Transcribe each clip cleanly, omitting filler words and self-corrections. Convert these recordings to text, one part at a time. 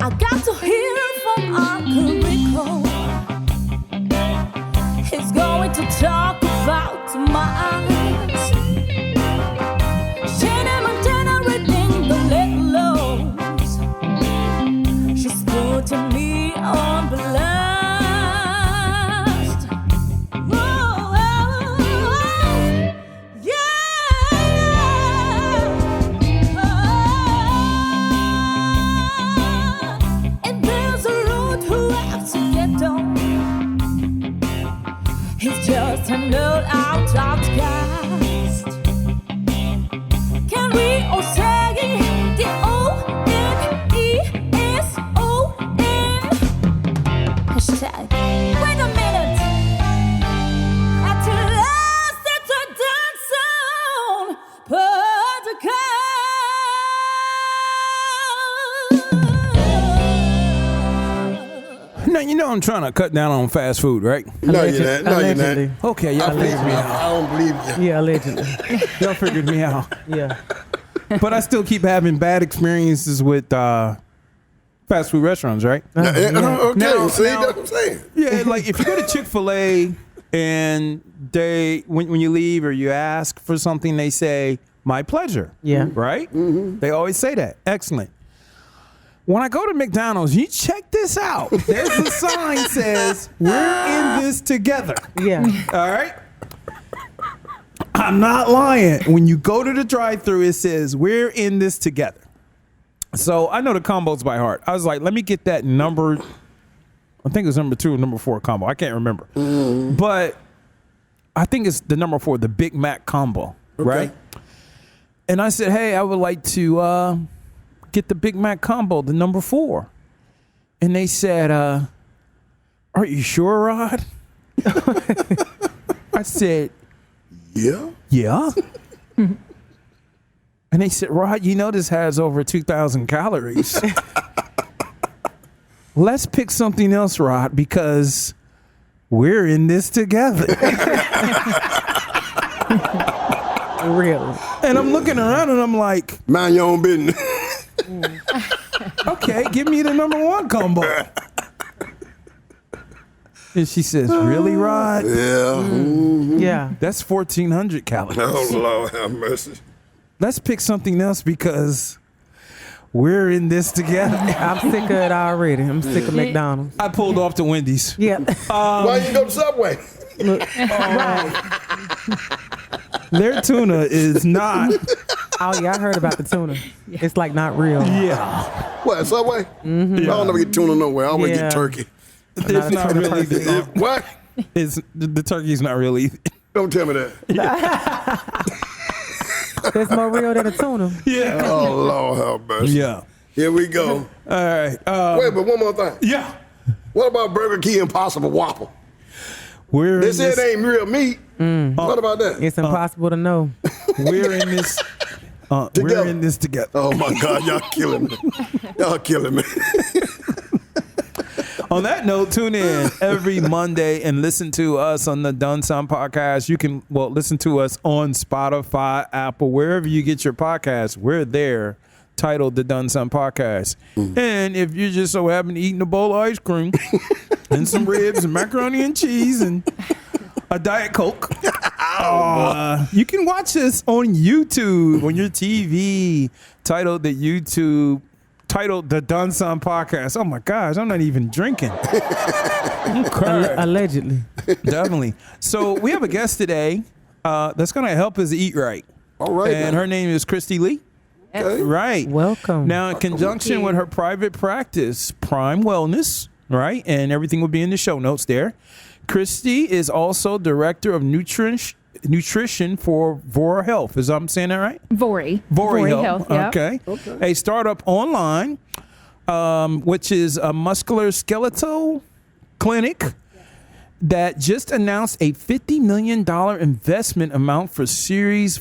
I got to hear from Uncle Rico. He's going to talk about my eyes. Shannon Montana reading the little lows. She's putting me on blast. Whoa, yeah. And there's a road who has to get on. He's just an old outcast. Can we all say the O-N-E-S-O-N? Hashtag. Wait a minute. At last, it's a Doneson podcast. Now, you know I'm trying to cut down on fast food, right? No, you're not. No, you're not. Okay, y'all figured me out. I don't believe you. Yeah, allegedly. Y'all figured me out. Yeah. But I still keep having bad experiences with fast food restaurants, right? Okay, Now- see, now- that's what I'm saying. Yeah, like if you go to Chick-fil-A and they, when you leave or you ask for something, they say, "My pleasure." Yeah. Right? They always say that. Excellent. When I go to McDonald's, you check this out. There's a sign says, "We're in this together." Yeah. All right? I'm not lying. When you go to the drive-thru, it says, "We're in this together." So I know the combos by heart. I was like, let me get that number. I think it's number 2 or number 4 combo. I can't remember. But I think it's the number 4, the Big Mac combo, right? And I said, hey, I would like to get the Big Mac combo, the number 4. And they said, are you sure, Rod? I said, Yeah. yeah. And they said, Rod, you know this has over 2,000 calories. Let's pick something else, Rod, because we're in this together. Really. And I'm looking around and I'm like, Mind your own business. okay, give me the number 1 combo. And she says, really, Rod? Yeah. Yeah. That's 1,400 calories. Oh, Lord have mercy. Let's pick something else because we're in this together. I'm sick of it already. I'm sick of McDonald's. I pulled off to Wendy's. Yeah. Why you go to Subway? Their tuna is not. Oh, yeah, I heard about the tuna. It's like not real. Yeah. What, Subway? I don't never get tuna nowhere. I always Yeah. get turkey. It's not tuna really. person. What? It's the turkey's not really. Don't tell me that. It's more real than a tuna. Yeah. Oh, Lord have mercy. Yeah. Here we go. All right. Wait, but one more thing. Yeah. What about Burger King Impossible Whopper? We're They in said this. it ain't real meat. What about that? It's impossible to know. We're in this. We're Together. in this together. Oh, my God. Y'all killing me. Y'all killing me. On that note, tune in every Monday and listen to us on the Doneson podcast. You can listen to us on Spotify, Apple, wherever you get your podcasts. We're there, titled the Doneson podcast. And if you just so happen to eating a bowl of ice cream and some ribs and macaroni and cheese and a Diet Coke, you can watch us on YouTube on your TV, titled the Doneson podcast. Oh my gosh, I'm not even drinking. Allegedly. Definitely. So we have a guest today that's going to help us eat right. All right. And now. her name is Christi Lee. Okay. Right. Welcome. Now, in conjunction with her private practice, Prime Wellness, right? And everything will be in the show notes there. Christi is also director of nutrition for Vora Health. Is I'm saying that right? Vori Health. yeah. Okay. A startup online, which is a musculoskeletal clinic that just announced a $50 million investment amount for a series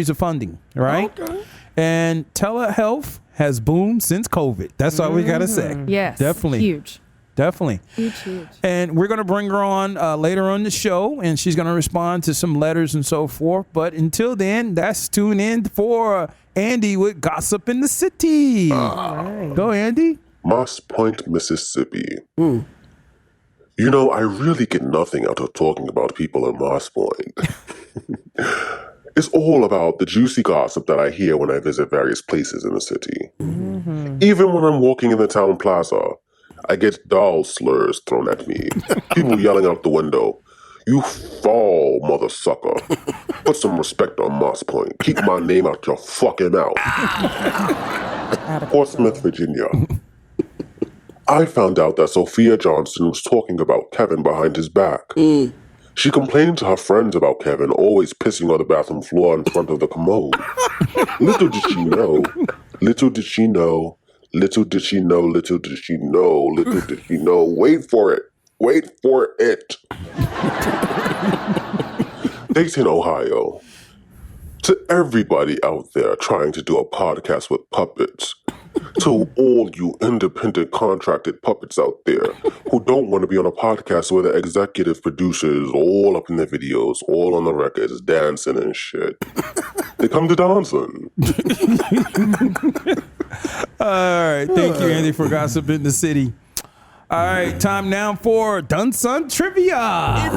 of funding, right? Okay. And telehealth has boomed since COVID. That's all we got to say. Yes. Definitely. Huge. Definitely. Huge. And we're going to bring her on later on the show, and she's going to respond to some letters and so forth. But until then, that's tune in for Andy with Gossip in the City. Right. Go, Andy. Moss Point, Mississippi. You know, I really get nothing out of talking about people in Moss Point. It's all about the juicy gossip that I hear when I visit various places in the city. Even when I'm walking in the town plaza, I get doll slurs thrown at me. People yelling out the window, "You fall, mother sucker. Put some respect on Moss Point. Keep my name out your fucking mouth." Portsmouth, Virginia. I found out that Sophia Johnson was talking about Kevin behind his back. She complained to her friends about Kevin always pissing on the bathroom floor in front of the commode. Little did she know, little did she know, little did she know, little did she know, little did she know. Wait for it. Wait for it. Dayton, Ohio. To everybody out there trying to do a podcast with puppets, to all you independent contracted puppets out there who don't want to be on a podcast where the executive producers all up in the videos, all on the records, dancing and shit. They come to dancing. All right. Thank you, Andy, for Gossip in the City. All right. Time now for Doneson Trivia. It's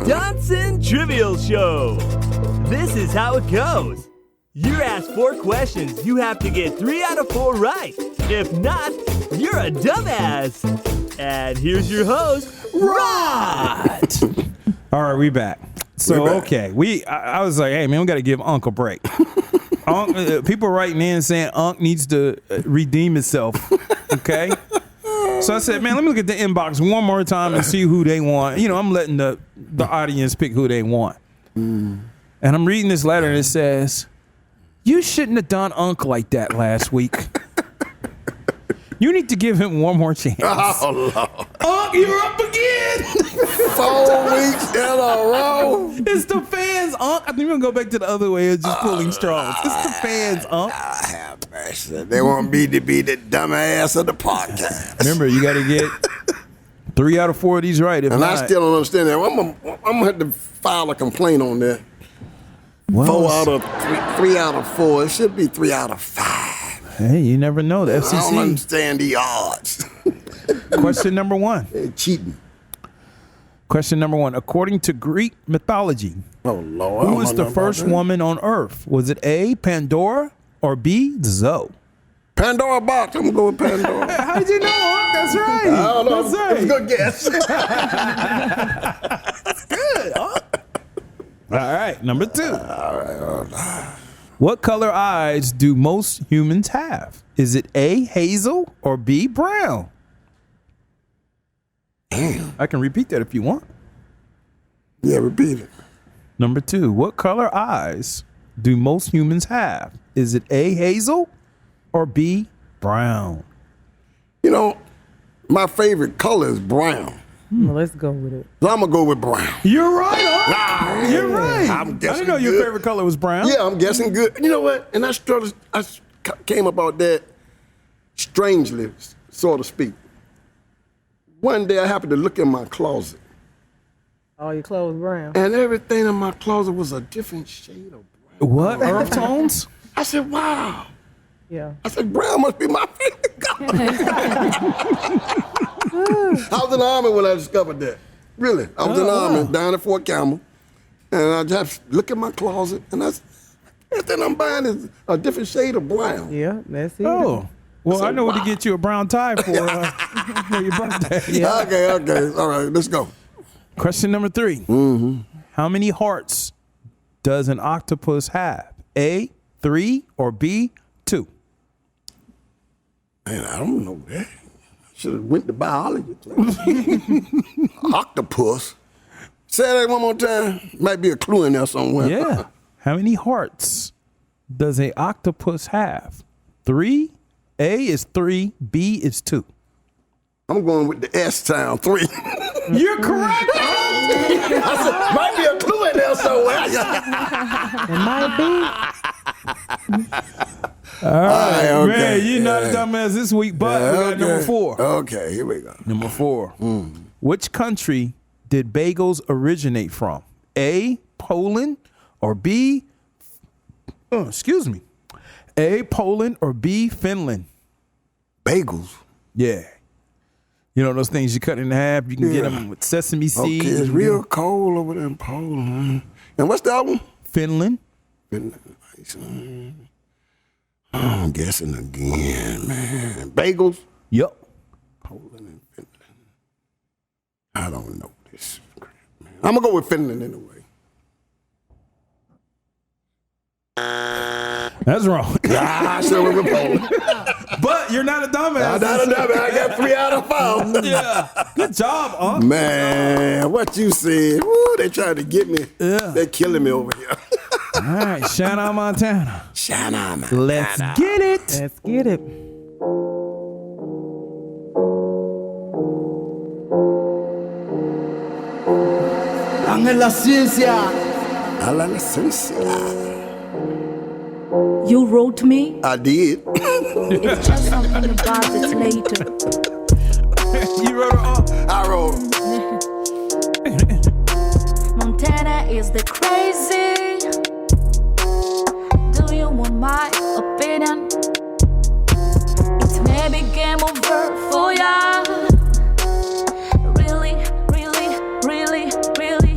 the Doneson Trivial Show. This is how it goes. You're asked 4 questions. You have to get 3 out of 4 right. If not, you're a dumbass. And here's your host, Rod. All right, we back. So, okay. I was like, hey, man, we got to give Unc a break. People writing in saying Unc needs to redeem itself. Okay? So I said, man, let me look at the inbox one more time and see who they want. You know, I'm letting the audience pick who they want. And I'm reading this letter and it says, "You shouldn't have done Unc like that last week. You need to give him one more chance." Oh, Lord. Unc, you're up again. 4 weeks in a row. It's the fans, Unc. I think we're going to go back to the other way of just pulling straws. It's the fans, Unc. I have mercy. They want me to be the dumbass of the podcast. Remember, you got to get 3 out of 4 of these right. If And not, I still don't understand that. I'm going to have to file a complaint on that. well, 4 out of 3 out of 4. It should be 3 out of 5. Hey, you never know. The I don't FCC. understand the odds. Question number 1. They're cheating. Question number 1. According to Greek mythology, Oh, Lord. who was the first woman on Earth? Was it A, Pandora, or B, Zoe? Pandora box. I'm going to go with Pandora. How did you know, Unc? That's right. I don't know. That's right. It's a good guess. Good, Unc. All right, number 2. What color eyes do most humans have? Is it A, hazel, or B, brown? Damn. I can repeat that if you want. Yeah, repeat it. Number 2, what color eyes do most humans have? Is it A, hazel, or B, brown? You know, my favorite color is brown. Well, let's go with it. So I'm going to go with brown. You're right, Unc. You're right. I'm I guessing didn't know your good. favorite color was brown. Yeah, I'm guessing good. You know what? And I came about that strangely, so to speak. One day I happened to look in my closet, All your clothes brown. and everything in my closet was a different shade of brown. What? Earth tones? I said, wow. Yeah. I said, brown must be my favorite color. I was in the Army when I discovered that. Really. I was in the Army down at Fort Campbell, and I just look at my closet, and everything I'm buying is a different shade of brown. Yeah, that's it. Oh. Well, So, I know what to wow. get you a brown tie for your birthday. Yeah. Okay. All right, let's go. Question number 3. How many hearts does an octopus have? A, 3, or B, 2? Man, I don't know that. Should have went to biology class. Octopus. Say that one more time. Might be a clue in there somewhere. Yeah. How many hearts does a octopus have? 3? A is 3, B is 2. I'm going with the S sound 3. You're correct. I said, might be a clue in there somewhere. It might be. All right, okay. man, you're not a dumbass this week, but we got number 4. Okay, here we go. Number 4. Which country did bagels originate from? A, Poland, or B, A, Poland, or B, Finland? Bagels. Yeah. You know those things you cut in half? You can get them with sesame seeds. Okay, it's real cold over there in Poland. And what's the other one? Finland. I'm guessing again, man. Bagels? Yep. Poland and Finland. I don't know this crap, man. I'm going to go with Finland anyway. That's wrong. I should have went with Poland. But you're not a dumbass. I'm not a dumbass. I got 3 out of 5. Yeah. Good job, Unc. Man, what you said. Woo, they tried to get me. Yeah. They're killing me over here. All right, shout out Montana. Shout out, man. Let's get it. Let's get it. Ángela Ciencia. A la licencia. You wrote me? I did. It's just something about it later. You wrote it off. I wrote. Montana is the crazy. Do you want my opinion? It's maybe game over for ya. Really, really, really, really,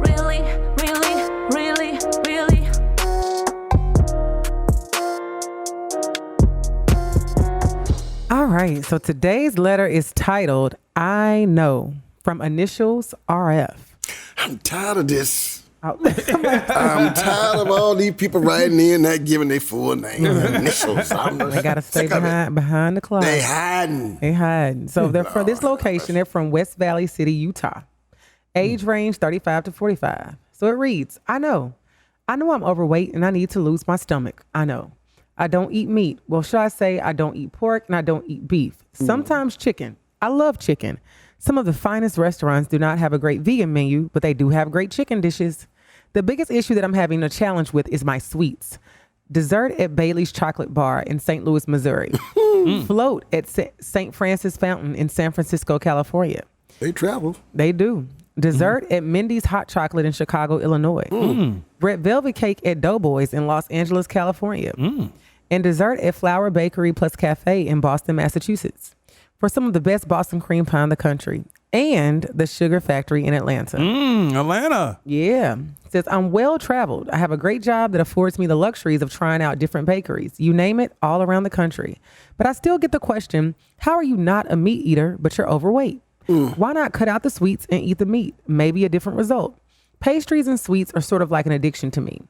really, really, really, really. All right. So today's letter is titled I Know from Initials RF. I'm tired of this. Oh. I'm tired of all these people writing in not giving their full name and initials. They got to stay behind the closet. They hiding. They hiding. So they're from this location. They're from West Valley City, Utah. Age range 35 to 45. So it reads, I know I'm overweight and I need to lose my stomach. I know. I don't eat meat. Well, should I say I don't eat pork and I don't eat beef. Sometimes chicken. I love chicken. Some of the finest restaurants do not have a great vegan menu, but they do have great chicken dishes. The biggest issue that I'm having a challenge with is my sweets. Dessert at Bailey's Chocolate Bar in St. Louis, Missouri. Float at St. Francis Fountain in San Francisco, California. They travel. They do. Dessert at Mindy's Hot Chocolate in Chicago, Illinois. Red Velvet Cake at Doughboys in Los Angeles, California. And dessert at Flower Bakery Plus Cafe in Boston, Massachusetts. For some of the best Boston cream pie in the country. And the Sugar Factory in Atlanta. Atlanta. Yeah. It says, I'm well traveled. I have a great job that affords me the luxuries of trying out different bakeries. You name it, all around the country. But I still get the question, how are you not a meat eater, but you're overweight? Why not cut out the sweets and eat the meat? Maybe a different result. Pastries and sweets are sort of like an addiction to me.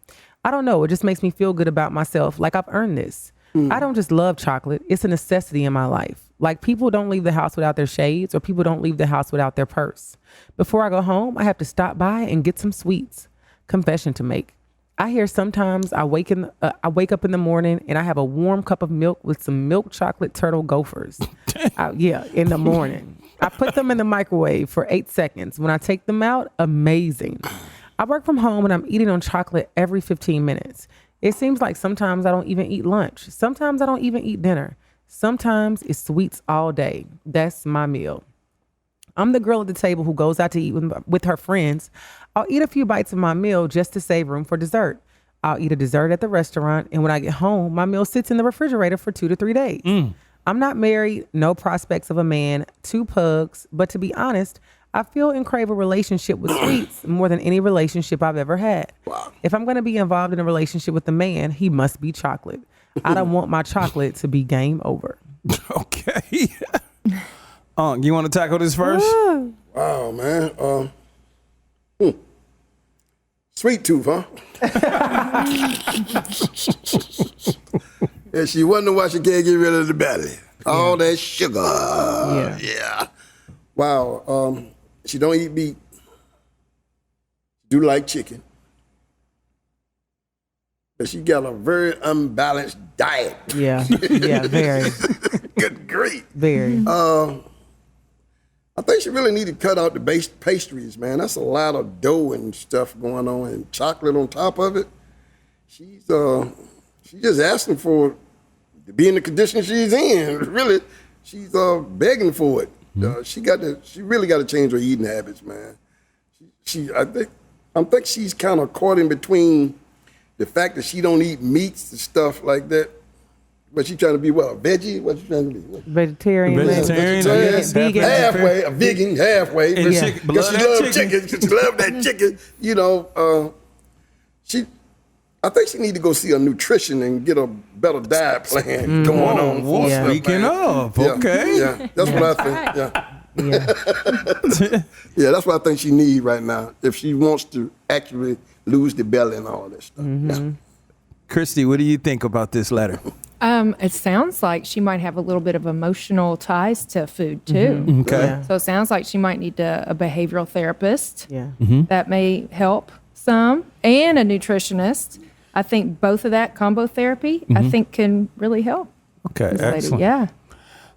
I don't know. It just makes me feel good about myself, like I've earned this. I don't just love chocolate. It's a necessity in my life. Like people don't leave the house without their shades or people don't leave the house without their purse. Before I go home, I have to stop by and get some sweets. Confession to make. I hear sometimes I wake up in the morning and I have a warm cup of milk with some milk chocolate turtle gophers. In the morning. I put them in the microwave for 8 seconds. When I take them out, amazing. I work from home and I'm eating on chocolate every 15 minutes. It seems like sometimes I don't even eat lunch. Sometimes I don't even eat dinner. Sometimes it's sweets all day. That's my meal. I'm the girl at the table who goes out to eat with her friends. I'll eat a few bites of my meal just to save room for dessert. I'll eat a dessert at the restaurant, and when I get home, my meal sits in the refrigerator for 2 to 3 days. I'm not married, no prospects of a man, 2 pugs, but to be honest, I feel and crave a relationship with sweets more than any relationship I've ever had. Wow. If I'm going to be involved in a relationship with a man, he must be chocolate. I don't want my chocolate to be game over. Okay. You want to tackle this first? Wow, man. Sweet tooth, huh? And she wonder why she can't get rid of the belly. All that sugar. Yeah. Wow. She don't eat meat. Do like chicken. But she got a very unbalanced diet. Yeah, very. Good grief. Very. I think she really need to cut out the base pastries, man. That's a lot of dough and stuff going on and chocolate on top of it. She's just asking for to be in the condition she's in. Really, she's begging for it. She really got to change her eating habits, man. I think she's kind of caught in between the fact that she don't eat meats and stuff like that. But she trying to be what, a veggie? What you trying to be? Vegetarian. Vegetarian, Vegetarian, I guess, vegan. halfway, a vegan, halfway. And chicken, but Because she love that loves chicken. She love that chicken. You know, I think she need to go see a nutrition and get a better diet plan going on. For Yeah. stuff, Speaking man. of, Yeah. okay. Yeah, that's what I think. Yeah. Yeah. Yeah, that's what I think she need right now if she wants to actually lose the belly and all this stuff. Yeah. Christi, what do you think about this letter? It sounds like she might have a little bit of emotional ties to food too. Okay. Yeah. So it sounds like she might need a behavioral therapist. Yeah. That may help some, and a nutritionist. I think both of that combo therapy, I think, can really help. Okay, this lady. excellent. Yeah.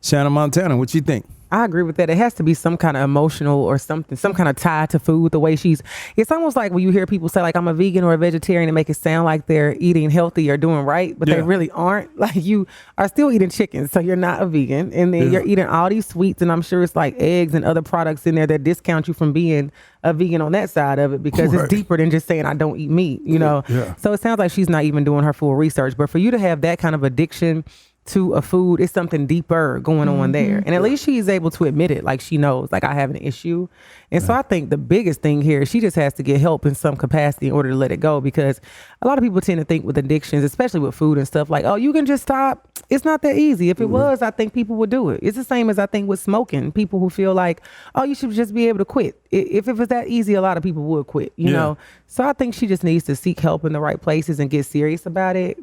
Shannon Montana, what you think? I agree with that. It has to be some kind of emotional or something, some kind of tie to food. The way it's almost like when you hear people say like, I'm a vegan or a vegetarian and make it sound like they're eating healthy or doing right, but they really aren't. Like you are still eating chicken, so you're not a vegan. And then you're eating all these sweets, and I'm sure it's like eggs and other products in there that discount you from being a vegan on that side of it, because it's deeper than just saying I don't eat meat, you know? Yeah. So it sounds like she's not even doing her full research. But for you to have that kind of addiction to a food, it's something deeper going on there. And at least she's able to admit it. Like she knows, like I have an issue. And so I think the biggest thing here, she just has to get help in some capacity in order to let it go, because a lot of people tend to think with addictions, especially with food and stuff, like, oh, you can just stop. It's not that easy. If it was, I think people would do it. It's the same as I think with smoking. People who feel like, oh, you should just be able to quit. If it was that easy, a lot of people would quit, you know? So I think she just needs to seek help in the right places and get serious about it,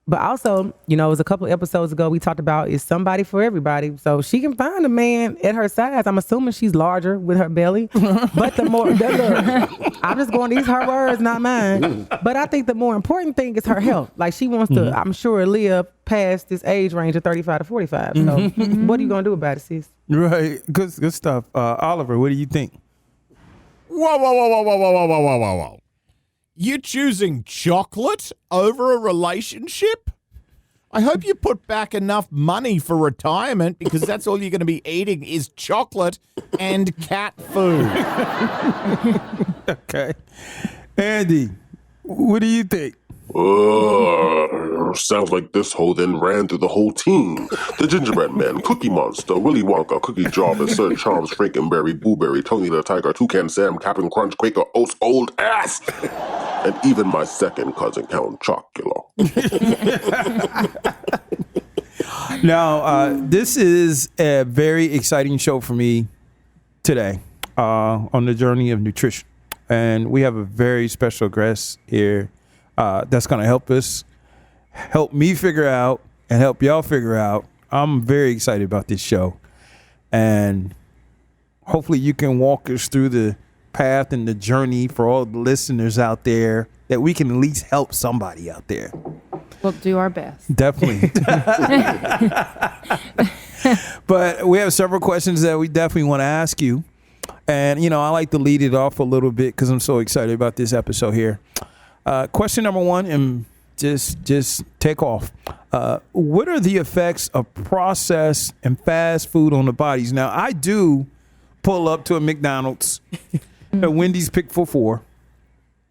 but also, you know, it was a couple of episodes ago we talked about is somebody for everybody. So she can find a man at her size. I'm assuming she's larger with her belly. But I'm just going, these are her words, not mine. But I think the more important thing is her health. Like she wants to, I'm sure, live past this age range of 35 to 45. So what are you going to do about it, sis? Right. Good stuff. Oliver, what do you think? Whoa. You choosing chocolate over a relationship? I hope you put back enough money for retirement, because that's all you're going to be eating is chocolate and cat food. Okay. Andy, what do you think? Sounds like this hoe then ran through the whole team. The Gingerbread Man, Cookie Monster, Willy Wonka, Cookie Jarvis, Sir Charles, Frankenberry, Blueberry, Tony the Tiger, Toucan Sam, Captain Crunch, Quaker Oats, Old Ass, and even my second cousin, Count Chocula. Now, this is a very exciting show for me today on the journey of nutrition. And we have a very special guest here that's going to help me figure out and help y'all figure out. I'm very excited about this show. And hopefully you can walk us through the path and the journey for all the listeners out there, that we can at least help somebody out there. We'll do our best. Definitely. But we have several questions that we definitely want to ask you. And, you know, I like to lead it off a little bit because I'm so excited about this episode here. Question number one, and just take off. What are the effects of processed and fast food on the bodies? Now, I do pull up to a McDonald's, a Wendy's pick for 4.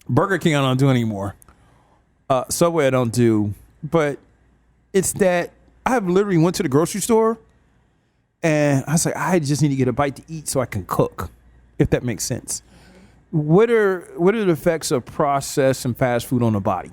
Burger King I don't do anymore. Subway I don't do. But it's that I have literally went to the grocery store and I was like, I just need to get a bite to eat so I can cook, if that makes sense. What are the effects of processed and fast food on the body?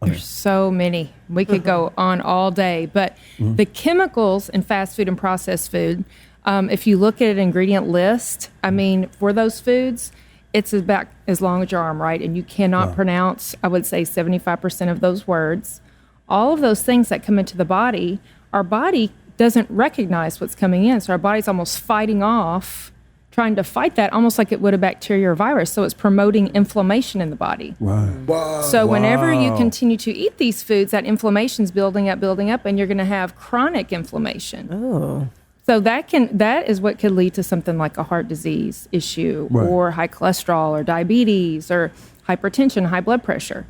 There's so many. We could go on all day. But the chemicals in fast food and processed food, if you look at an ingredient list, I mean, for those foods, it's about as long as your arm, right? And you cannot pronounce, I would say, 75% of those words. All of those things that come into the body, our body doesn't recognize what's coming in. So our body's almost fighting off, trying to fight that, almost like it would a bacteria or virus. So it's promoting inflammation in the body. Right. Wow. So whenever you continue to eat these foods, that inflammation's building up, and you're going to have chronic inflammation. Oh. So that is what could lead to something like a heart disease issue, or high cholesterol, or diabetes, or hypertension, high blood pressure,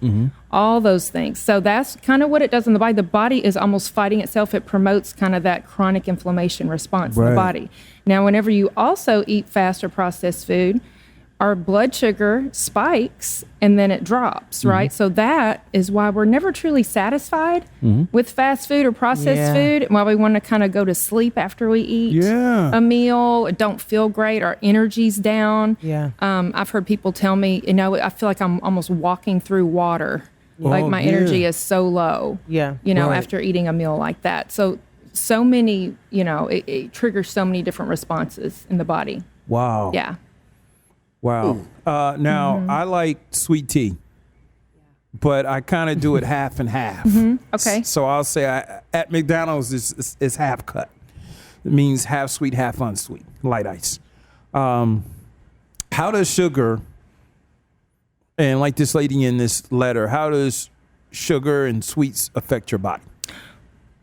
all those things. So that's kind of what it does in the body. The body is almost fighting itself. It promotes kind of that chronic inflammation response in the body. Now, whenever you also eat fast or processed food, our blood sugar spikes and then it drops, right? So that is why we're never truly satisfied with fast food or processed food, and why we want to kind of go to sleep after we eat a meal, don't feel great, our energy's down. I've heard people tell me, I feel like I'm almost walking through water. Like my energy is so low, after eating a meal like that. So many, it triggers so many different responses in the body. Wow. Yeah. Wow. Now, I like sweet tea, but I kind of do it half and half. Okay. So I'll say at McDonald's, it's half cut. It means half sweet, half unsweet, light ice. How does sugar, and like this lady in this letter, how does sugar and sweets affect your body?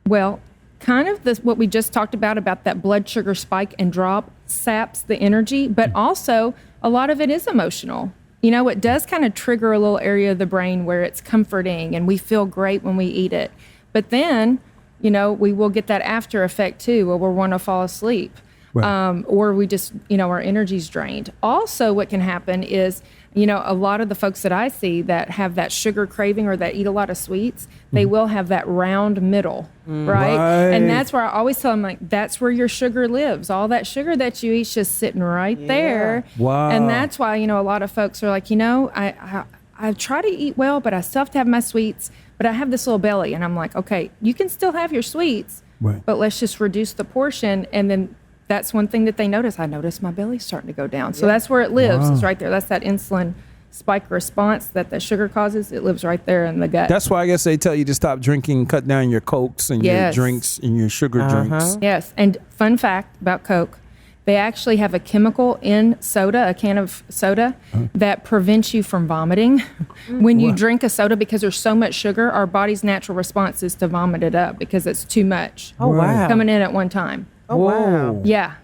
Well, kind of what we just talked about that blood sugar spike and drop saps the energy, but also a lot of it is emotional. It does kind of trigger a little area of the brain where it's comforting and we feel great when we eat it. But then, we will get that after effect too, where we'll want to fall asleep. Right. Or we just, our energy's drained. Also, what can happen is, a lot of the folks that I see that have that sugar craving or that eat a lot of sweets, they will have that round middle, right? And that's where I always tell them, like, that's where your sugar lives. All that sugar that you eat's just sitting right there. Wow. And that's why, a lot of folks are like, I try to eat well, but I still have to have my sweets, but I have this little belly. And I'm like, okay, you can still have your sweets, but let's just reduce the portion. And then that's one thing that they notice. I notice my belly's starting to go down. So that's where it lives. It's right there. That's that insulin spike response that the sugar causes. It lives right there in the gut. That's why I guess they tell you to stop drinking, cut down your Cokes and your drinks and your sugar drinks. Yes. And fun fact about Coke, they actually have a chemical in soda, a can of soda, that prevents you from vomiting. When you drink a soda, because there's so much sugar, our body's natural response is to vomit it up because it's too much coming in at one time. Oh, wow. Yeah.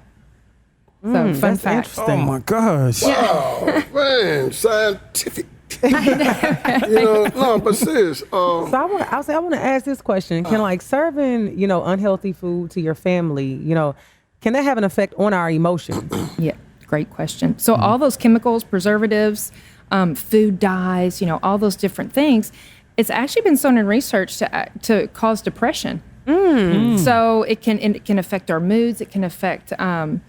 So fun fact. Oh my gosh. Wow, man, scientific. No, but serious. So I want to ask this question: can serving unhealthy food to your family, can that have an effect on our emotions? Yeah, great question. So all those chemicals, preservatives, food dyes, all those different things, it's actually been shown in research to cause depression. So it can affect our moods. It can affect, and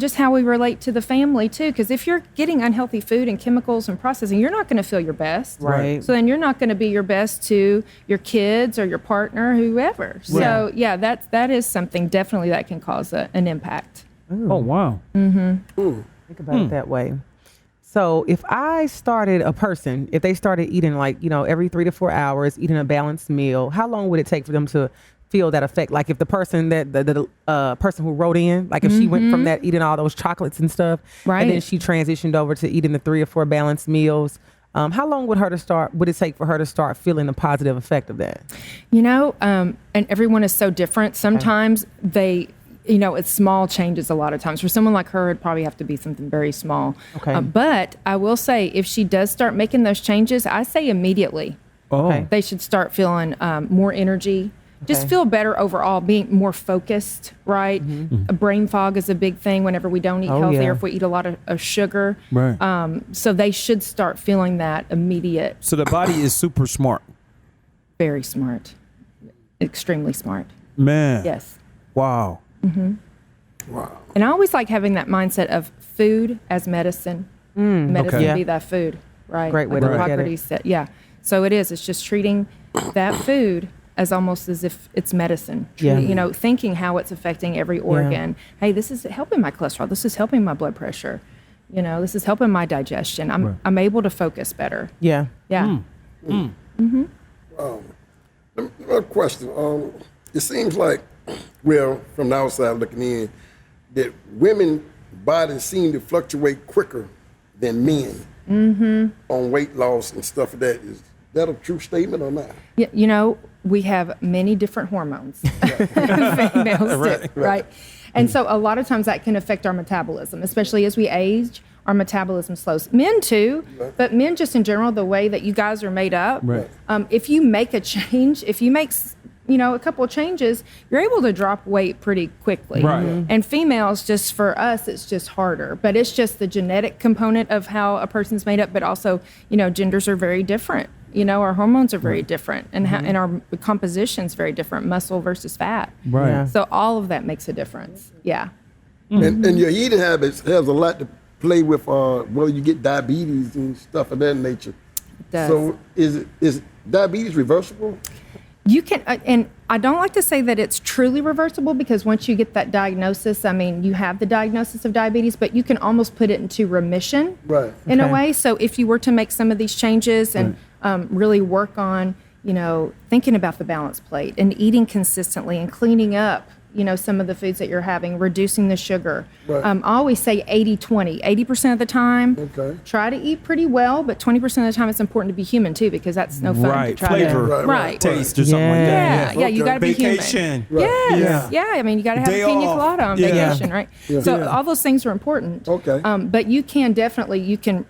just how we relate to the family too. Because if you're getting unhealthy food and chemicals and processing, you're not going to feel your best. Right. So then you're not going to be your best to your kids or your partner, whoever. So that is something definitely that can cause an impact. Oh, wow. Think about it that way. So if I started if they started eating every 3 to 4 hours, eating a balanced meal, how long would it take for them to feel that effect? Like if the person the person who wrote in, like if she went from that eating all those chocolates and stuff, and then she transitioned over to eating the 3 or 4 balanced meals, how long would it take for her to start feeling the positive effect of that? And everyone is so different. Sometimes it's small changes a lot of times. For someone like her, it'd probably have to be something very small. Okay. But I will say, if she does start making those changes, I say immediately. Oh. They should start feeling more energy. Just feel better overall, being more focused, right? Brain fog is a big thing whenever we don't eat healthy or if we eat a lot of sugar. Right. So they should start feeling that immediate. So the body is super smart. Very smart. Extremely smart. Man. Yes. Wow. Wow. And I always like having that mindset of food as medicine. Medicine be that food, right? Great way to look at it. Hippocrates said, So it is. It's just treating that food as almost as if it's medicine. Thinking how it's affecting every organ. Hey, this is helping my cholesterol. This is helping my blood pressure. This is helping my digestion. I'm able to focus better. Yeah. Yeah. Another question. It seems like, from the outside looking in, that women bodies seem to fluctuate quicker than men on weight loss and stuff like that. Is that a true statement or not? Yeah, we have many different hormones. Females do, right? And so a lot of times that can affect our metabolism, especially as we age. Our metabolism slows. Men too, but men just in general, the way that you guys are made up. Right. If you make a change, if you make a couple of changes, you're able to drop weight pretty quickly. Right. Mhm. And females, just for us, it's just harder. But it's just the genetic component of how a person's made up. But also, genders are very different. Our hormones are very different, and and our composition's very different, muscle versus fat. Right. Yeah. So all of that makes a difference. Yeah. And your eating habits has a lot to play with whether you get diabetes and stuff of that nature. It does. So is diabetes reversible? You can, and I don't like to say that it's truly reversible, because once you get that diagnosis, you have the diagnosis of diabetes, but you can almost put it into remission Right. in a Okay. way. So if you were to make some of these changes and really work on, thinking about the balanced plate and eating consistently and cleaning up, some of the foods that you're having, reducing the sugar. Right. I always say 80-20. 80% of the time, Okay. try to eat pretty well, but 20% of the time it's important to be human too, because that's no fun Right. to try Flavor. to... Right, Right. Taste or something like that. Yeah, you got to be human. Vacation. Yes, yeah. You got to have Day a pina off. colada on Yeah. vacation, right? So all those things are important. Okay. But you can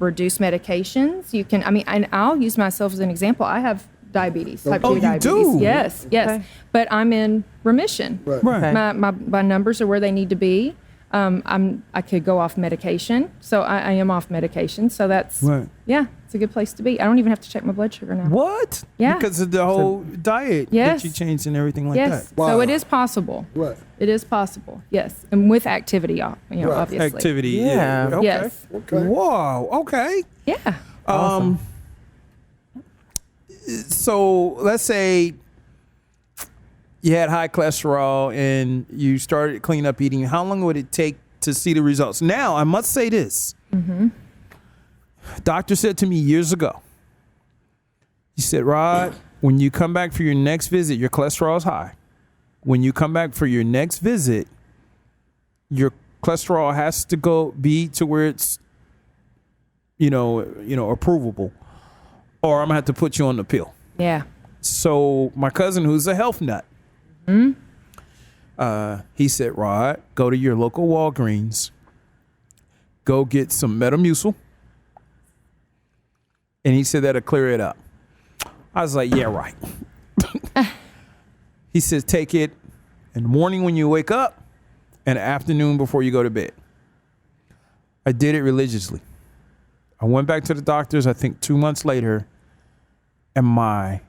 reduce medications. You can, and I'll use myself as an example. I have diabetes, type 2 Oh, you diabetes. do? Yes. Okay. But I'm in remission. Right. Right. Okay. My numbers are where they need to be. I could go off medication, so I am off medication. So that's Right. it's a good place to be. I don't even have to check my blood sugar now. What? Yeah. Because of the whole diet Yes. that you changed and everything like Yes. that. Wow. So it is possible. Right. It is possible. Yes. And with activity, obviously. Activity. Yeah. Okay. Yes. Okay. Whoa. Okay. Yeah. So let's say you had high cholesterol and you started clean up eating. How long would it take to see the results? Now, I must say this. Doctor said to me years ago, he said, Rod, when you come back for your next visit, your cholesterol is high. When you come back for your next visit, your cholesterol has to be to where it's, approvable, or I'm gonna have to put you on the pill. Yeah. So my cousin, who's a health nut, he said, Rod, go to your local Walgreens, go get some Metamucil. And he said that'll clear it up. I was like, yeah, right. He says, take it in the morning when you wake up and afternoon before you go to bed. I did it religiously. I went back to the doctors, I think 2 months later, and my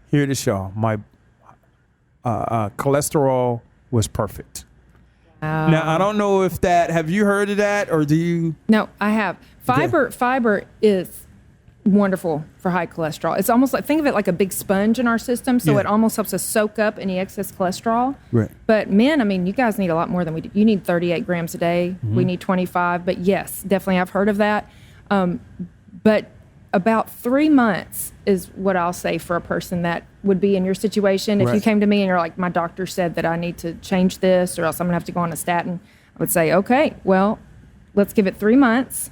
cholesterol was perfect. Now, I don't know if have you heard of that, or do you? No, I have. Fiber is wonderful for high cholesterol. It's almost think of it like a big sponge in our system, so Yeah. it almost helps us soak up any excess cholesterol. Right. But men, you guys need a lot more than we do. You need 38 grams a day. Mm-hmm. We need 25. But yes, definitely I've heard of that. But about 3 months is what I'll say for a person that would be in your situation. If you Right. came to me and you're like, my doctor said that I need to change this, or else I'm gonna have to go on a statin, I would say, okay, well, let's give it 3 months.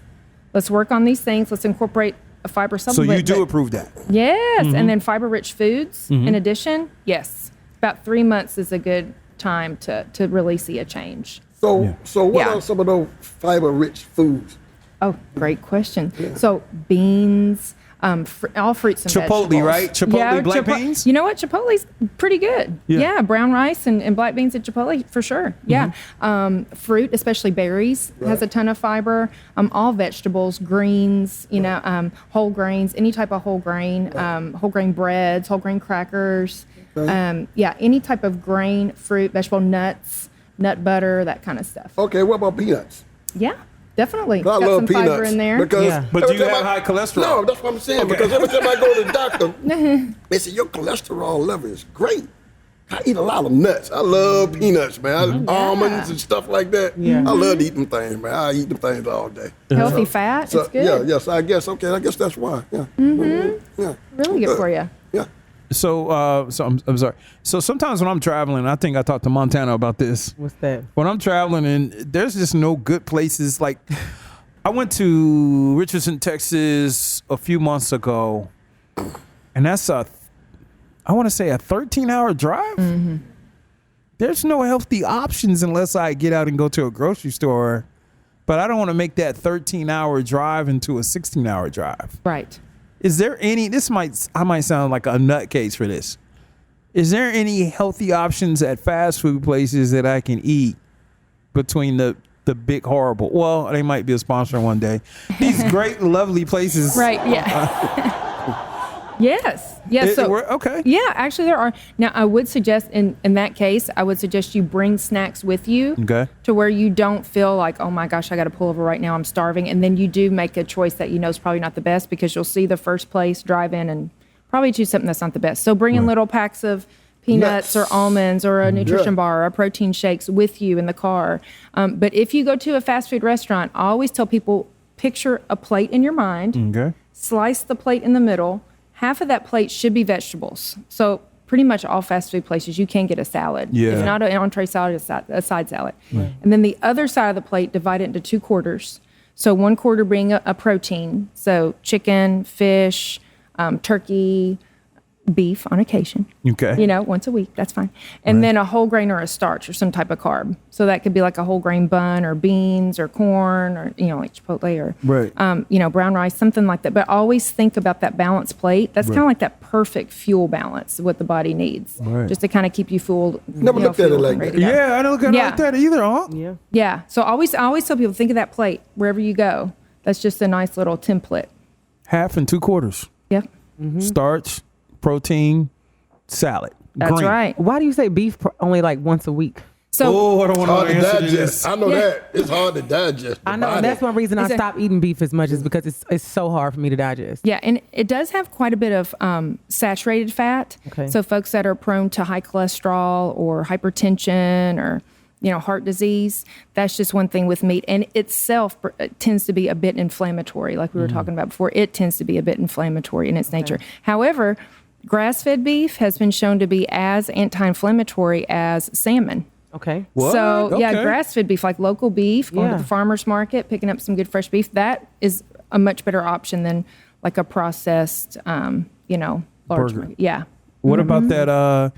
Let's work on these things. Let's incorporate a fiber So supplement. you do but- approve that? Yes, and then fiber-rich foods in addition. Yes, about 3 months is a good time to really see a change. So what Yeah. are some of those fiber-rich foods? Oh, great question. So beans, all fruits and Chipotle, vegetables. right? Chipotle black beans? You know what? Chipotle's pretty good. Yeah. Yeah, brown rice and black beans at Chipotle for sure. Yeah. Fruit, especially berries, has a ton of fiber. All vegetables, greens, whole grains, any type of whole grain breads, whole grain crackers. Any type of grain, fruit, vegetable, nuts, nut butter, that kind of stuff. Okay, what about peanuts? Yeah. Definitely. I Got love some peanuts fiber in there. because Yeah. But every do you time have high cholesterol? No, that's what I'm saying. Because every time I go to the doctor, they say your cholesterol level is great. I eat a lot of nuts. I love peanuts, man. Almonds and stuff like that. Yeah. I love to eat them things, man. I eat them things all day. Healthy fat, So it's good. yes. I guess that's why. Yeah. Yeah. Really good for you. Yeah. So I'm sorry. So sometimes when I'm traveling, I think I talked to Montana about this. What's that? When I'm traveling and there's just no good places. Like I went to Richardson, Texas a few months ago, and that's I want to say a 13-hour drive. Mm-hmm. There's no healthy options unless I get out and go to a grocery store. But I don't want to make that 13-hour drive into a 16-hour drive. Right. Is there any? I might sound like a nutcase for this. Is there any healthy options at fast food places that I can eat between the big horrible? Well, they might be a sponsor one day. These great, lovely places. Right. Yeah. Yes. Yes. Okay. Yeah, actually there are. Now I would suggest in that case, I would suggest you bring snacks with you Okay. to where you don't feel like, oh my gosh, I got to pull over right now, I'm starving. And then you do make a choice that you know is probably not the best, because you'll see the first place, drive in, and probably choose something that's not the best. So bring in little packs of peanuts or almonds or a nutrition bar or a protein shakes with you in the car. But if you go to a fast food restaurant, I always tell people, picture a plate in your mind, Okay. slice the plate in the middle. Half of that plate should be vegetables. So pretty much all fast food places, you can get a salad. Yeah. If not an entree salad, a side salad. Right. And then the other side of the plate, divide it into 2 quarters. So 1 quarter being a protein. So chicken, fish, turkey, beef on occasion. Okay. You know, once a week, that's fine. And then a whole grain or a starch or some type of carb. So that could be like a whole grain bun or beans or corn or, you know, like Chipotle or, you know, brown rice, something like that. But always think about that balanced plate. That's kind of like that perfect fuel balance, what the body needs, just to kind of keep you fueled. Never looked at it like that. Yeah, I don't look at it like that either, huh? Yeah. Yeah. So I always tell people, think of that plate wherever you go. That's just a nice little template. Half and 2 quarters. Yep. Starch, protein, salad. That's green. right. Why do you say beef only like once a week? So I don't want Hard to to answer digest. this. I know that. It's hard to digest. I know. That's one reason I stopped eating beef as much, is because it's so hard for me to digest. yeah, and it does have quite a bit of saturated fat. Okay. So folks that are prone to high cholesterol or hypertension or, you know, heart disease, that's just one thing with meat. And itself tends to be a bit inflammatory, like we were talking about before. It tends to be a bit inflammatory in its nature. However, grass-fed beef has been shown to be as anti-inflammatory as salmon. Okay. What? So, yeah, Okay. grass-fed beef, like local beef, going Yeah. to the farmer's market, picking up some good fresh beef, that is a much better option than like a processed, you know, large Burger. market. Yeah. What about that?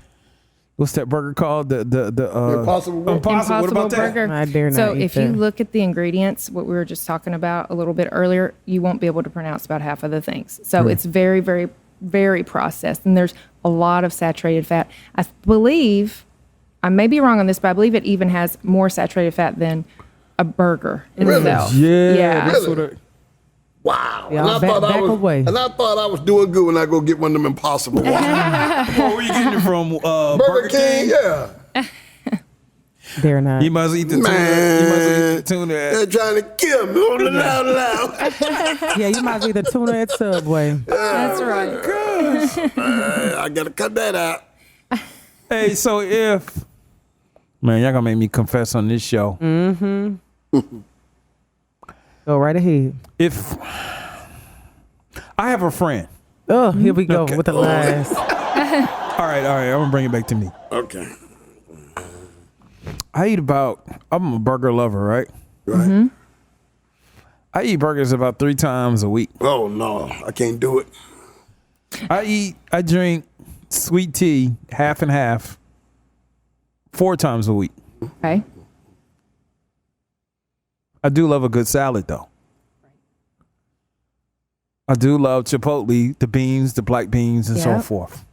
What's that burger called? The Impossible Burger. Impossible. What about that? Burger. I dare not So eat if you that. look at the ingredients, what we were just talking about a little bit earlier, you won't be able to pronounce about half of the things. So it's very, very, very processed, and there's a lot of saturated fat. I believe, I may be wrong on this, but I believe it even has more saturated fat than a burger itself. Yeah. That's Really? what Wow. Yeah, and, I back away. and I thought I was doing good when I go get one of them Impossible. Wow. where were you getting it from? Burger King, yeah. Dare not. You must eat the tuna. Man. You must eat the tuna. They're trying to kill me on the loud. Yeah, you might be the tuna at Subway. That's right. I got to cut that out. Hey, so if man, y'all gonna make me confess on this show. Go right ahead. If I have a friend. Oh, here we go with the lies. All right. I'm gonna bring it back to me. Okay. I'm a burger lover, right? Right. I eat burgers about 3 times a week. Oh, no. I can't do it. I drink sweet tea, half and half, 4 times a week. Okay. I do love a good salad, though. I do love Chipotle, the beans, the black beans, and so Yep. forth.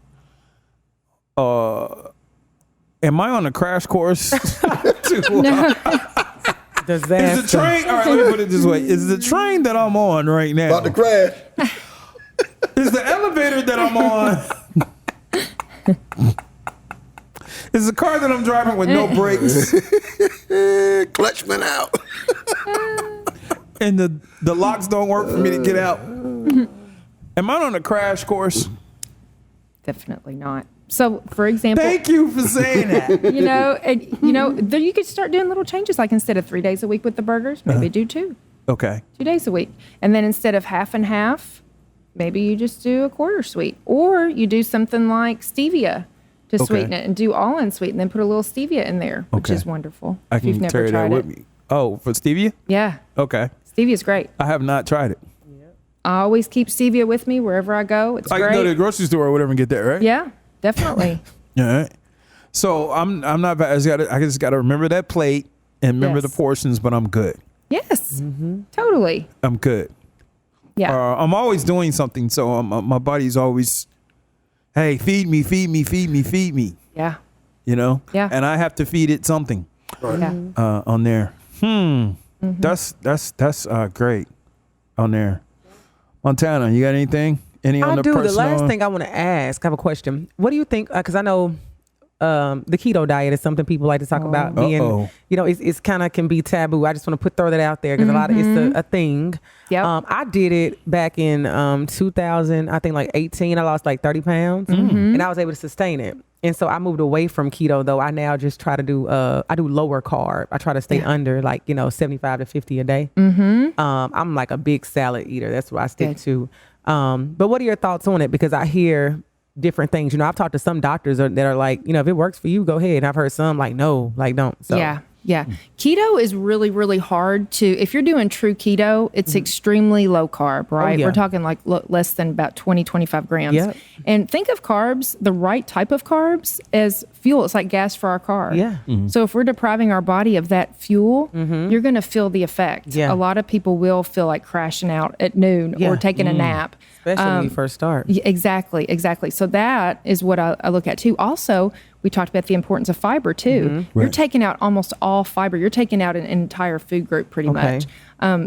Am I on a crash course? Disaster. Is the train? All right, let me put it this way: is the train that I'm on right now? About to crash. Is the elevator that I'm on? Is the car that I'm driving with no brakes? Clutch went out. And the locks don't work for me to get out. Am I on a crash course? Definitely not. So, for example, Thank you for saying that. then you could start doing little changes, like instead of 3 days a week with the burgers, maybe do 2 Okay. 2 days a week. And then instead of half and half, maybe you just do a quarter sweet. Or you do something like stevia to sweeten it and do all in sweet and then put a little stevia in there, which Okay. is wonderful. I if you've can never carry that tried with it. me. Oh, for stevia? Yeah. Okay. Stevia's great. I have not tried it. I always keep stevia with me wherever I go. It's I great. can go to the grocery store or whatever and get that, right? Yeah, definitely. All right. So I'm not. I just got to remember that plate and remember Yes. the portions, but I'm good. Yes, totally. I'm good. Yeah. I'm always doing something, so my body's always hey, feed me, feed me, feed me, feed me. Yeah. You know? Yeah. And I have to feed it something Yeah. on there. That's great on there. Montana, you got anything? Any on I the do. The personal? last thing I want to ask, I have a question. What do you think? Because I know the keto diet is something people like to talk about being, it's kind of can be taboo. I just want to throw that out there because a lot of it's a thing. Yep. I did it back in 2000, I think like 18. I lost like 30 pounds and I was able to sustain it. And so I moved away from keto, though. I now just try to do, I do lower carb. I try to stay under 75 to 50 a day. I'm like a big salad eater. That's what I stick to. But what are your thoughts on it? Because I hear different things. I've talked to some doctors that are like, if it works for you, go ahead. And I've heard some like, no, like don't. So. Yeah. Keto is really, really hard to, if you're doing true keto, it's extremely low carb, right? yeah. We're talking like less than about 20, 25 grams. Yep. And think of carbs, the right type of carbs, as fuel. It's like gas for our car. Yeah. So if we're depriving our body of that fuel, you're going to feel the effect. Yeah. A lot of people will feel like crashing out at noon or taking a nap. Especially when you first start. Yeah, exactly. So that is what I look at too. Also, we talked about the importance of fiber too. You're taking out almost all fiber. You're taking out an entire food group pretty much.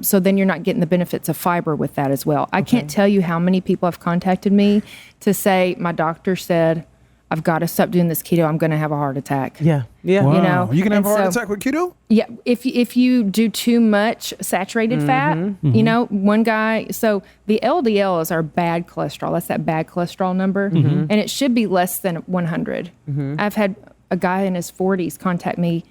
So then you're not getting the benefits of fiber with that as well. I can't tell you how many people have contacted me to say, my doctor said, I've got to stop doing this keto. I'm going to have a heart attack. Yeah. Wow. You can have and a heart attack with keto? Yeah, if you do too much saturated fat, one guy, so the LDL is our bad cholesterol. That's that bad cholesterol number, and it should be less than 100. I've had a guy in his 40s contact me,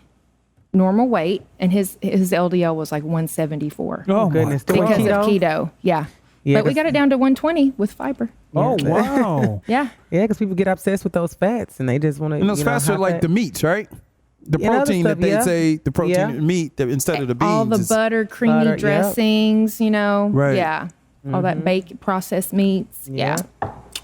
normal weight, and his LDL was like 174. Oh, goodness. my God. Because of keto, yeah. But we got it down to 120 with fiber. Oh, wow. Yeah. Yeah, because people get obsessed with those fats and they just want to. And those fats are like the meats, right? The Yeah, other protein stuff, that they yeah. say, the protein Yeah. in meat that instead of the beans. All the is- butter, creamy Butter, yep. dressings, Right. Yeah. All that baked processed meats. Yeah.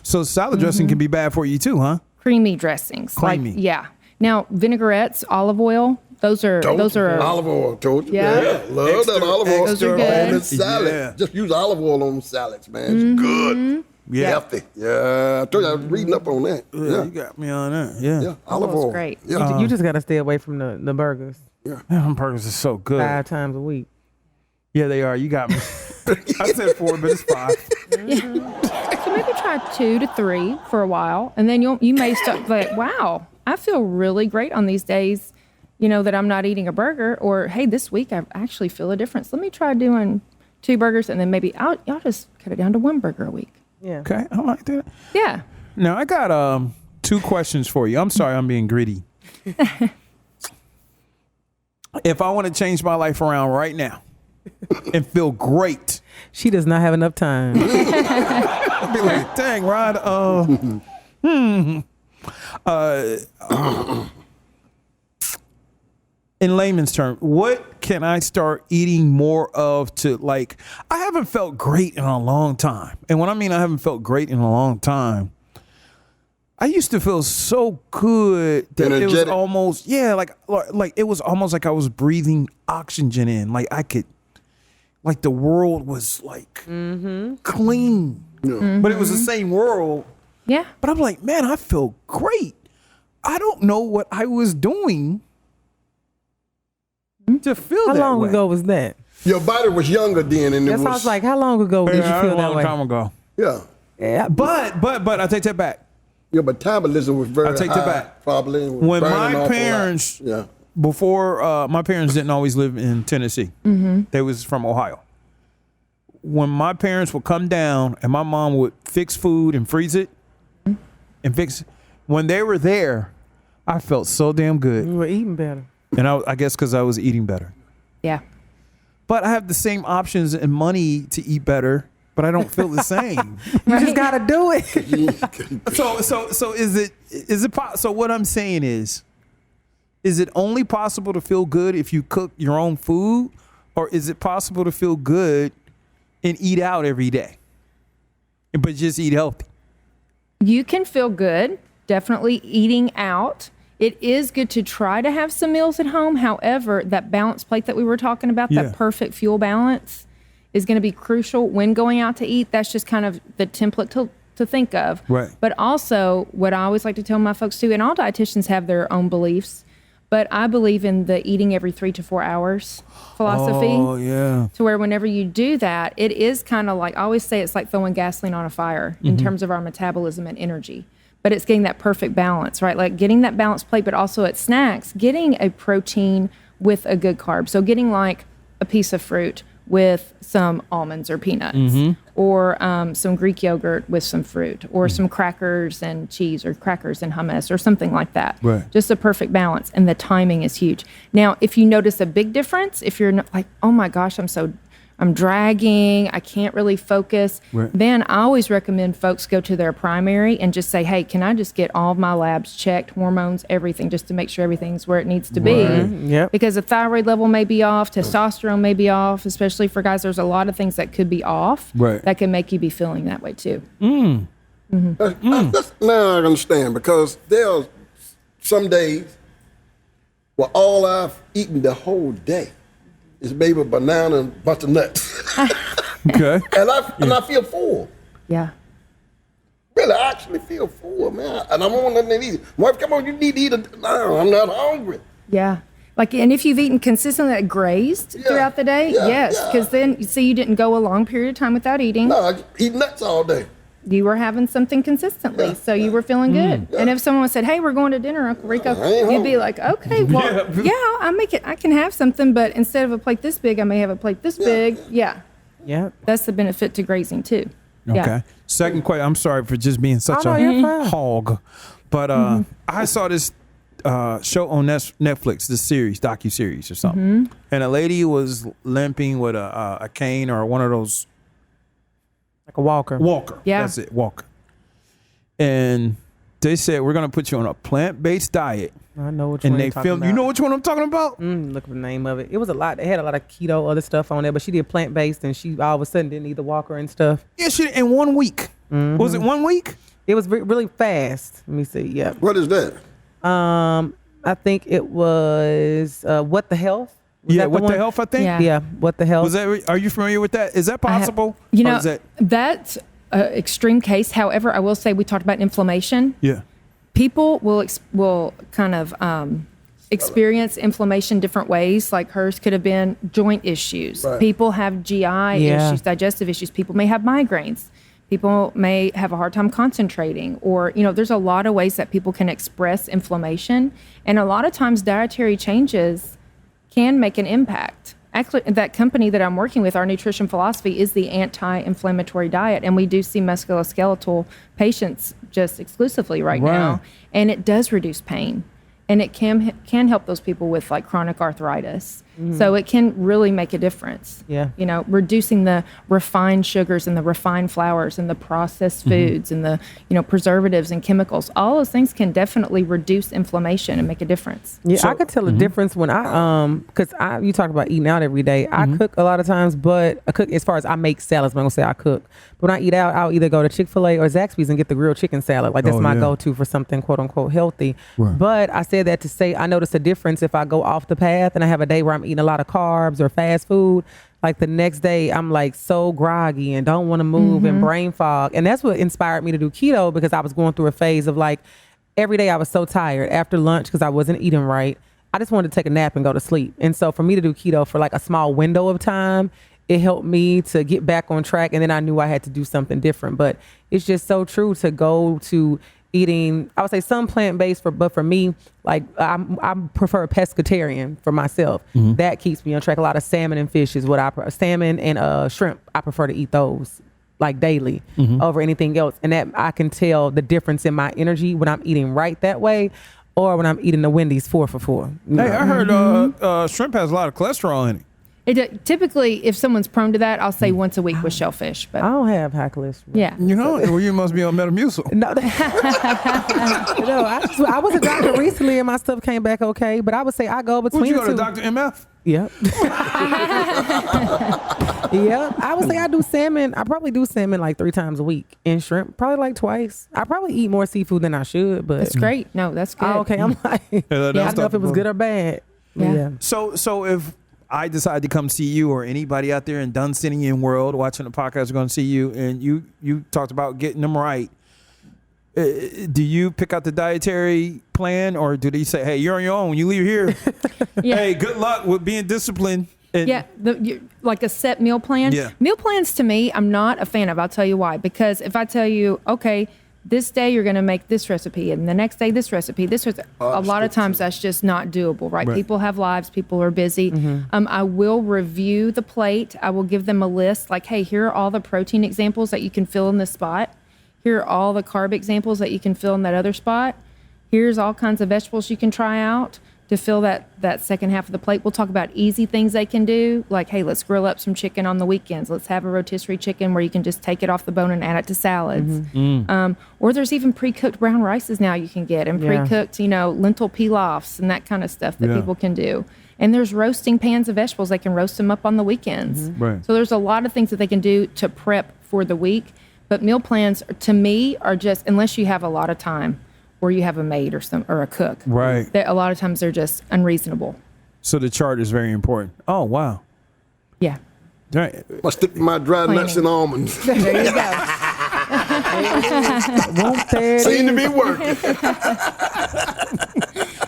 So salad dressing can be bad for you too, huh? Creamy dressings. Creamy. Yeah. Now, vinaigrettes, olive oil, those are olive oil. Told you. Yeah. Love that olive oil. Those are on good. the salad. Yeah. Just use olive oil on salads, man. It's good. Yeah. Healthy. Yeah. I told you I was reading up on that. Yeah, you got me on that. Yeah. Yeah. Olive Oil's oil. great. Yeah. You just got to stay away from the burgers Them burgers are so good. 5 times a week. Yeah, they are. You got me. I said 4, but it's 5. So maybe try 2 to 3 for a while, and then you may start like, wow, I feel really great on these days, that I'm not eating a burger, or hey, this week I actually feel a difference. Let me try doing 2 burgers, and then maybe I'll just cut it down to 1 burger a week. Yeah. Okay, I like that. Yeah. Now, I got 2 questions for you. I'm sorry I'm being greedy. If I want to change my life around right now and feel great, She does not have enough time. I'd be like, dang, Rod, in layman's terms, what can I start eating more of to like, I haven't felt great in a long time. And when I mean I haven't felt great in a long time, I used to feel so good that it was Energetic. almost, like it was almost like I was breathing oxygen in. Like I could, like the world was like clean, but it was the same world. Yeah. But I'm like, man, I feel great. I don't know what I was doing to feel How that long way. ago was that? Your body was younger then, and it That's was why I was like, how long ago did you Yeah, feel a that long way? time ago. yeah. Yeah, But I take that back. Your metabolism was very I'll take high, that back. probably. and was When burning my an awful lot. parents, Yeah. before my parents didn't always live in Tennessee. They was from Ohio. When my parents would come down and my mom would fix food and freeze it and fix, when they were there, I felt so damn good. you were eating better. And I guess because I was eating better. Yeah. But I have the same options and money to eat better, but I don't feel the same. You just got to do it. So is it so what I'm saying is it only possible to feel good if you cook your own food, or is it possible to feel good and eat out every day, but just eat healthy? You can feel good, definitely eating out. It is good to try to have some meals at home. However, that balanced plate that we were talking about, Yeah. that perfect fuel balance, is going to be crucial when going out to eat. That's just kind of the template to think of. Right. But also, what I always like to tell my folks too, and all dietitians have their own beliefs, but I believe in the eating every 3 to 4 hours philosophy. Oh, yeah. To where whenever you do that, it is kind of like, I always say it's like throwing gasoline on a fire in terms of our metabolism and energy. But it's getting that perfect balance, right? Like getting that balanced plate, but also at snacks, getting a protein with a good carb. So getting like a piece of fruit with some almonds or peanuts, or some Greek yogurt with some fruit, or some crackers and cheese, or crackers and hummus, or something like that. Right. Just a perfect balance, and the timing is huge. Now, if you notice a big difference, if you're like, oh my gosh, I'm dragging, I can't really focus, Right. then I always recommend folks go to their primary and just say, hey, can I just get all of my labs checked, hormones, everything, just to make sure everything's where it needs to be. Yep. Because the thyroid level may be off, testosterone may be off, especially for guys. There's a lot of things that could be off Right. that can make you be feeling that way too. That's, now I understand, because there are some days where all I've eaten the whole day is maybe a banana and a bunch of nuts. Okay. and I feel full. Yeah. Really, I actually feel full, man. And I don't want nothing to eat. Wife, come on, you need to eat no, I'm not hungry. Yeah. Like, and if you've eaten consistently, like grazed throughout the day, yes. Because then, you see, you didn't go a long period of time without eating. No, I just eat nuts all day. You were having something consistently, so you were feeling good. And if someone said, "Hey, we're going to dinner, Uncle Rico," you'd be like, "Okay, well, I'll make it. I can have something, but instead of a plate this big, I may have a plate this big." Yeah, that's the benefit to grazing too. Okay. Yeah. Second question. I'm sorry for just being such Oh, no, you're fine. hog, but I saw this show on Netflix, this series, docu-series or something, and a lady was limping with a cane or one of those. Like a walker. Yeah. That's it, walker. And they said, we're going to put you on a plant-based diet. I know which And one they you're talking filmed, about. you know which one I'm talking about? Look at the name of it. It was a lot. They had a lot of keto, other stuff on there, but she did plant-based, and she all of a sudden didn't need the walker and stuff. Yeah, she in 1 week. Was it 1 week? It was really fast. Let me see. Yeah. What is that? I think it was What the Health. Was Yeah, that What the one? Health, I think. Yeah. Yeah, What the Health. Was that? Are you familiar with that? Is that possible? You Or know, is that, that's an extreme case. However, I will say we talked about inflammation. yeah. People will kind of experience inflammation different ways. Like hers could have been joint issues. Right. People have GI issues, digestive issues. People may have migraines. People may have a hard time concentrating, or, there's a lot of ways that people can express inflammation. And a lot of times dietary changes can make an impact. Actually, that company that I'm working with, our nutrition philosophy is the anti-inflammatory diet. And we do see musculoskeletal patients just exclusively right now. And it does reduce pain. And it can help those people with like chronic arthritis. So it can really make a difference. Yeah. Reducing the refined sugars and the refined flours and the processed foods and the, preservatives and chemicals. All those things can definitely reduce inflammation and make a difference. Yeah, I could tell a difference when because you talk about eating out every day. I cook a lot of times, but I cook as far as I make salads. I'm not gonna say I cook, but when I eat out, I'll either go to Chick-fil-A or Zaxby's and get the grilled chicken salad. Like that's my go-to for something quote unquote healthy. Right. But I said that to say I notice a difference if I go off the path and I have a day where I'm eating a lot of carbs or fast food. Like the next day, I'm like so groggy and don't want to move and brain fog. And that's what inspired me to do keto, because I was going through a phase of like every day I was so tired after lunch because I wasn't eating right. I just wanted to take a nap and go to sleep. And so for me to do keto for like a small window of time, it helped me to get back on track. And then I knew I had to do something different. But it's just so true to go to eating, I would say some plant-based, but for me, like I prefer pescatarian for myself. That keeps me on track. A lot of salmon and fish is what salmon and shrimp, I prefer to eat those like daily over anything else. And that I can tell the difference in my energy when I'm eating right that way or when I'm eating the Wendy's 4 for $4. Hey, I heard shrimp has a lot of cholesterol in it. Typically, if someone's prone to that, I'll say once a week with shellfish. But I don't have high cholesterol. yeah. Well, you must be on Metamucil. No, no. I was a doctor recently and my stuff came back okay. But I would say I go between Would you the go two. to Dr. MF? Yep. Yeah, I would say I do salmon. I probably do salmon like 3 times a week, and shrimp probably like twice. I probably eat more seafood than I should, but That's great. No, that's good. Oh, okay, I'm like, I don't know if it was good or bad. Yeah. So if I decide to come see you, or anybody out there in Dunsonian world watching the podcast is going to see you, and you talked about getting them right. Do you pick out the dietary plan, or do they say, hey, you're on your own when you leave here? Yeah. Hey, good luck with being disciplined. And Like a set meal plan. Yeah. Meal plans to me, I'm not a fan of. I'll tell you why. Because if I tell you, okay, this day you're going to make this recipe, and the next day this recipe, a lot of times that's just not doable, right? People have lives, people are busy. I will review the plate. I will give them a list like, hey, here are all the protein examples that you can fill in this spot. Here are all the carb examples that you can fill in that other spot. Here's all kinds of vegetables you can try out to fill that second half of the plate. We'll talk about easy things they can do, like, hey, let's grill up some chicken on the weekends. Let's have a rotisserie chicken where you can just take it off the bone and add it to salads. Or there's even pre-cooked brown rices now you can get, and pre-cooked, lentil pilafs and that kind of stuff that people can do. And there's roasting pans of vegetables. They can roast them up on the weekends. Right. So there's a lot of things that they can do to prep for the week. But meal plans, to me, are just, unless you have a lot of time, or you have a maid or a cook. Right. A lot of times they're just unreasonable. So the chart is very important. Oh, wow. Yeah. Right. I stick to my dry nuts and almonds. There you go. Seem to be working.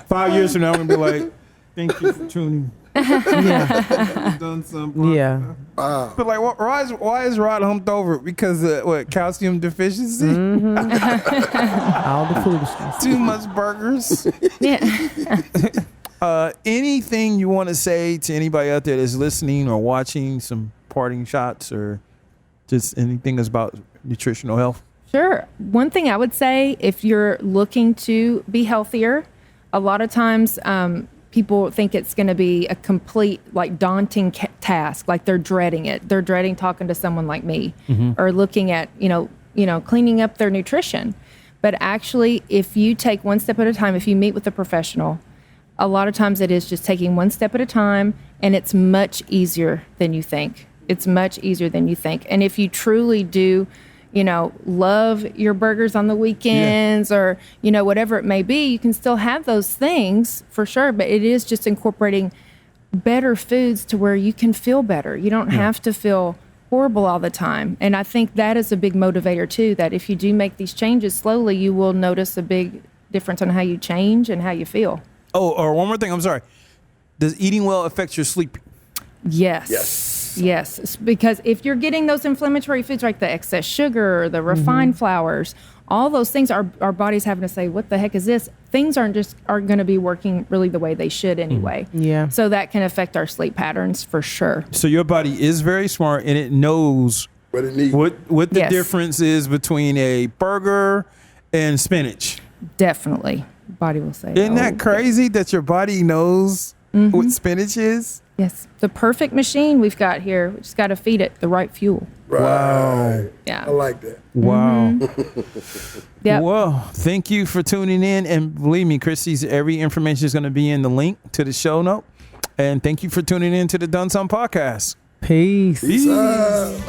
5 years from now, I'm going to be like, thank you for tuning. Done something. Yeah. But like, why is Rod humped over? Because calcium deficiency? All the foolishness. Too much burgers? Yeah. Anything you want to say to anybody out there that's listening or watching, some parting shots, or just anything that's about nutritional health? Sure. One thing I would say, if you're looking to be healthier, a lot of times people think it's going to be a complete, like, daunting task. Like, they're dreading it. They're dreading talking to someone like me, or looking at, cleaning up their nutrition. But actually, if you take one step at a time, if you meet with a professional, a lot of times it is just taking one step at a time, and it's much easier than you think. It's much easier than you think. And if you truly do, love your burgers on the weekends, or, whatever it may be, you can still have those things for sure. But it is just incorporating better foods to where you can feel better. You don't have to feel horrible all the time. And I think that is a big motivator too, that if you do make these changes slowly, you will notice a big difference on how you change and how you feel. Oh, or one more thing. I'm sorry. Does eating well affect your sleep? Yes. Yes. Because if you're getting those inflammatory foods, like the excess sugar, the refined flours, all those things, our body's having to say, what the heck is this? Things aren't going to be working really the way they should anyway. Yeah. So that can affect our sleep patterns for sure. So your body is very smart, and it knows What it needs. what the Yes. difference is between a burger and spinach. Definitely. Body will say. Isn't that "Oh, crazy that your body knows what spinach is? Yes. The perfect machine we've got here. We just got to feed it the right fuel. Right. Wow. Yeah. I like that. Wow. Yep. Well, thank you for tuning in. And believe me, Christi's, every information is going to be in the link to the show note. And thank you for tuning in to the Done Some podcast. Peace. Peace out.